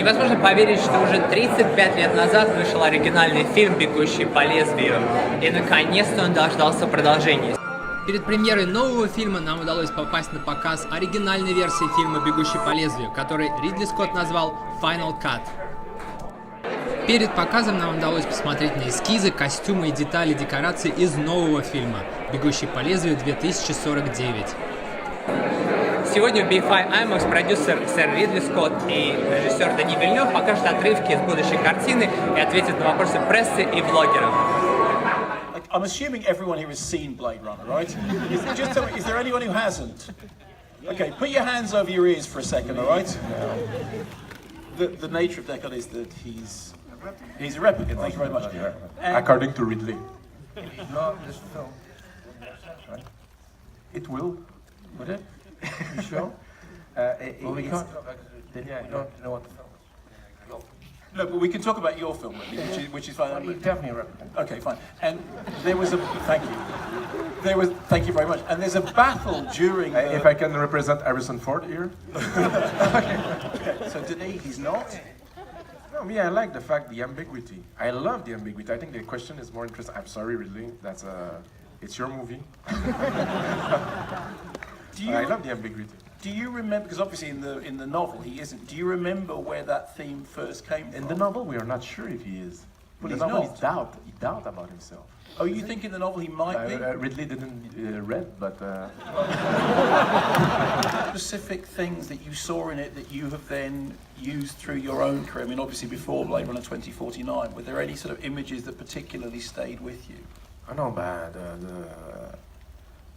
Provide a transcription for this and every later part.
Невозможно поверить, что уже 35 лет назад вышел оригинальный фильм «Бегущий по лезвию», и наконец-то он дождался продолжения. Перед премьерой нового фильма нам удалось попасть на показ оригинальной версии фильма «Бегущий по лезвию», который Ридли Скотт назвал «Final Cut». Перед показом нам удалось посмотреть на эскизы, костюмы и детали декораций из нового фильма «Бегущий по лезвию 2049». Сегодня в BFI IMAX продюсер сэр Ридли Скотт и режиссер Дени Вильнев покажут отрывки из будущей картины и ответят на вопросы прессы и блогеров. I'm assuming everyone here has seen Blade Runner, right? Just tell me, is there anyone who hasn't? Okay, put your hands over your ears for a second, all right? The nature of Deckard is that he's a replicant. Thank you very much. According to Ridley. Not this film. Right? It will. Would it? You sure? Well, we can't talk about it. Yeah, you don't know what the film is. No, but we can talk about your film, which is fine. Well, he's definitely a replicant. Okay, fine. And there was a thank you very much. And there's a battle during. If I can represent Harrison Ford here. Okay. So Denis, he's not. No, me, I like the fact, the ambiguity. I love the ambiguity. I think the question is more interesting. I'm sorry, Ridley. It's your movie. I love the ambiguity. Do you remember? Because obviously in the novel he isn't. Do you remember where that theme first came from? In the novel, we are not sure if he is. But in he's the novel, not. He doubt about himself. Oh, you think in the novel he might be? Ridley didn't read, but specific things that you saw in it that you have then used through your own career. I mean, obviously before Blade Runner 2049, were there any sort of images that particularly stayed with you? I know, but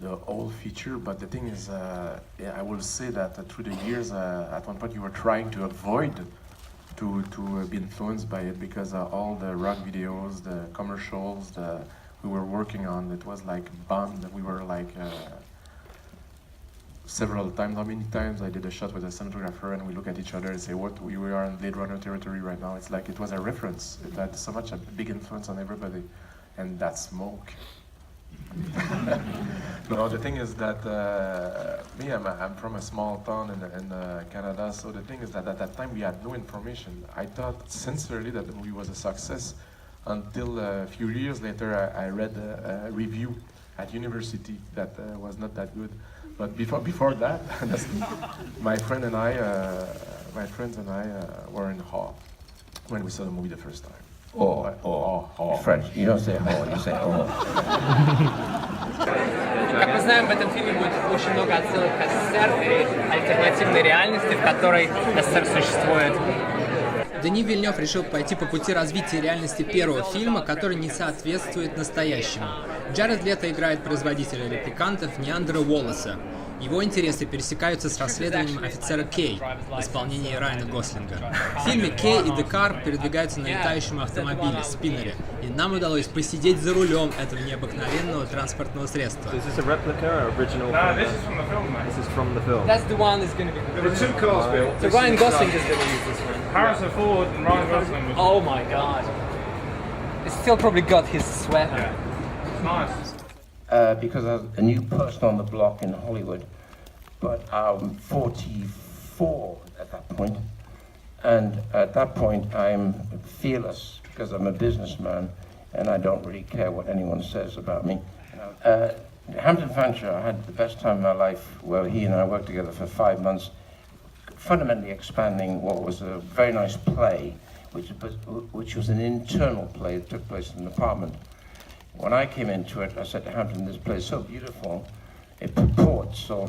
the old feature, but the thing is, I will say that through the years, at one point you were trying to avoid to be influenced by it because all the rock videos, the commercials, we were working on, it was like bombed. We were like several times. How many times I did a shot with a cinematographer and we look at each other and say, "What we are in Blade Runner territory right now." It's like it was a reference. It had so much a big influence on everybody, and that smoke. No, the thing is that me, I'm from a small town in Canada, so the thing is that at that time we had no information. I thought sincerely that the movie was a success until a few years later I read a review at university that was not that good. But before that, my friends and I were in awe when we saw the movie the first time. French. You don't say oh, you say oh. Как мы знаем, в этом фильме будет очень много отсылок к СССР и альтернативной реальности, в которой СССР существует. Дени Вильнев решил пойти по пути развития реальности первого фильма, который не соответствует настоящему. Джаред Лето играет производителя репликантов Неандера Уоллеса. Его интересы пересекаются с расследованием офицера Кей в исполнении Райана Гослинга. В фильме Кей и Декар передвигаются на летающем автомобиле, спиннере, и нам удалось посидеть за рулем этого необыкновенного транспортного средства. Is this a replica or original? No, this is from the film, mate. This is from the film. That's the one that's going to be. There were two cars built. So Ryan Gosling is going to use this one. Harrison Ford and Ryan Gosling was. Oh my god. It's still probably got his sweater. Yeah. It's nice. Because I was a new person on the block in Hollywood, but I'm 44 at that point, and at that point I'm fearless because I'm a businessman and I don't really care what anyone says about me. Hampton Fancher, I had the best time of my life where he and I worked together for 5 months, fundamentally expanding what was a very nice play, which was an internal play that took place in an apartment. When I came into it, I said to Hampton, this place is so beautiful, it purports or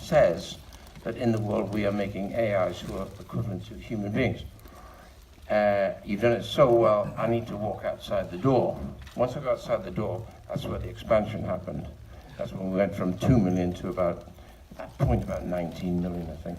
says that in the world we are making AIs who are equivalent to human beings. You've done it so well, I need to walk outside the door. Once I got outside the door, that's where the expansion happened. That's when we went from 2 million to about 19 million, I think.